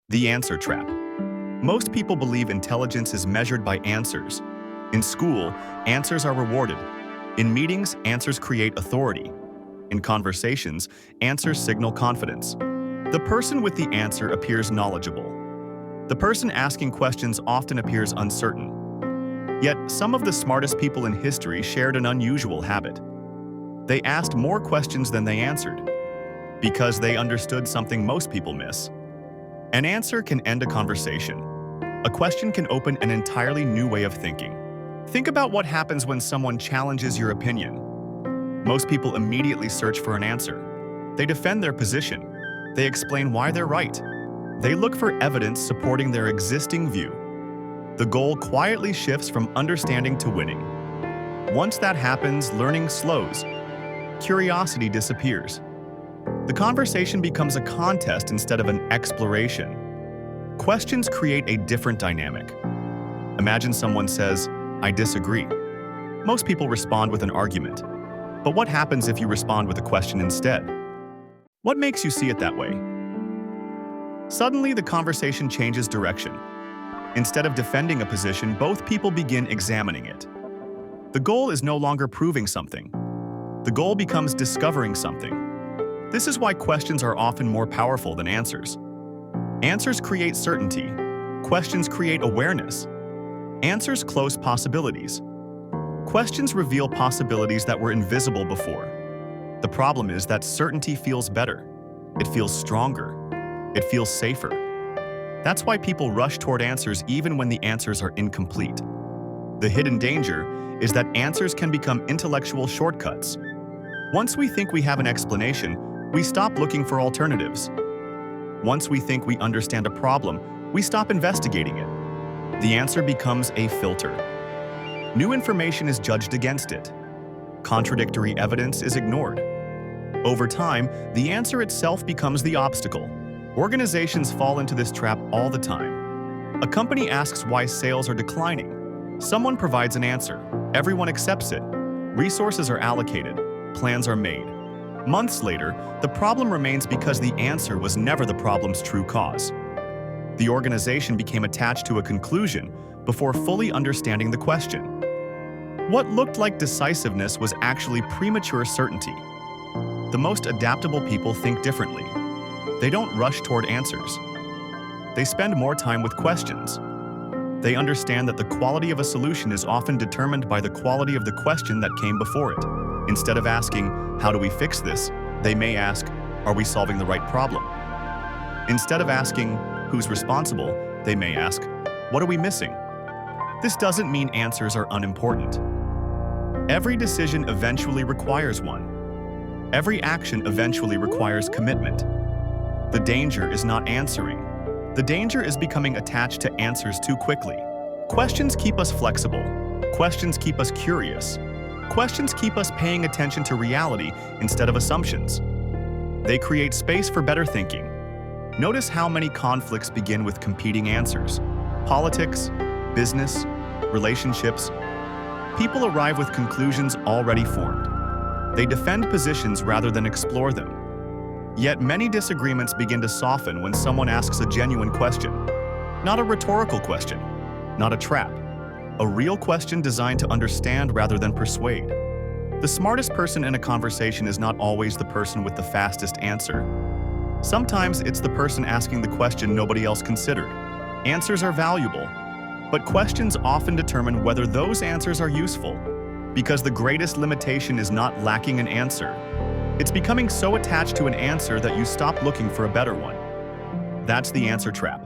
The answer trap. Most people believe intelligence is measured by answers. In school, answers are rewarded. In meetings, answers create authority. In conversations, answers signal confidence. The person with the answer appears knowledgeable. The person asking questions often appears uncertain. Yet, some of the smartest people in history shared an unusual habit. They asked more questions than they answered, because they understood something most people miss. An answer can end a conversation. A question can open an entirely new way of thinking. Think about what happens when someone challenges your opinion. Most people immediately search for an answer. They defend their position. They explain why they're right. They look for evidence supporting their existing view. The goal quietly shifts from understanding to winning. Once that happens, learning slows. Curiosity disappears. The conversation becomes a contest instead of an exploration. Questions create a different dynamic. Imagine someone says, "I disagree." Most people respond with an argument. But what happens if you respond with a question instead? What makes you see it that way? Suddenly, the conversation changes direction. Instead of defending a position, both people begin examining it. The goal is no longer proving something. The goal becomes discovering something. This is why questions are often more powerful than answers. Answers create certainty. Questions create awareness. Answers close possibilities. Questions reveal possibilities that were invisible before. The problem is that certainty feels better. It feels stronger. It feels safer. That's why people rush toward answers even when the answers are incomplete. The hidden danger is that answers can become intellectual shortcuts. Once we think we have an explanation, we stop looking for alternatives. Once we think we understand a problem, we stop investigating it. The answer becomes a filter. New information is judged against it. Contradictory evidence is ignored. Over time, the answer itself becomes the obstacle. Organizations fall into this trap all the time. A company asks why sales are declining. Someone provides an answer. Everyone accepts it. Resources are allocated. Plans are made. Months later, the problem remains because the answer was never the problem's true cause. The organization became attached to a conclusion before fully understanding the question. What looked like decisiveness was actually premature certainty. The most adaptable people think differently. They don't rush toward answers. They spend more time with questions. They understand that the quality of a solution is often determined by the quality of the question that came before it. Instead of asking, "How do we fix this?" they may ask, "Are we solving the right problem?" Instead of asking, "Who's responsible?" they may ask, "What are we missing?" This doesn't mean answers are unimportant. Every decision eventually requires one. Every action eventually requires commitment. The danger is not answering. The danger is becoming attached to answers too quickly. Questions keep us flexible. Questions keep us curious. Questions keep us paying attention to reality instead of assumptions. They create space for better thinking. Notice how many conflicts begin with competing answers. Politics, business, relationships. People arrive with conclusions already formed. They defend positions rather than explore them. Yet many disagreements begin to soften when someone asks a genuine question. Not a rhetorical question, not a trap. A real question designed to understand rather than persuade. The smartest person in a conversation is not always the person with the fastest answer. Sometimes it's the person asking the question nobody else considered. Answers are valuable, but questions often determine whether those answers are useful. Because the greatest limitation is not lacking an answer. It's becoming so attached to an answer that you stop looking for a better one. That's the answer trap.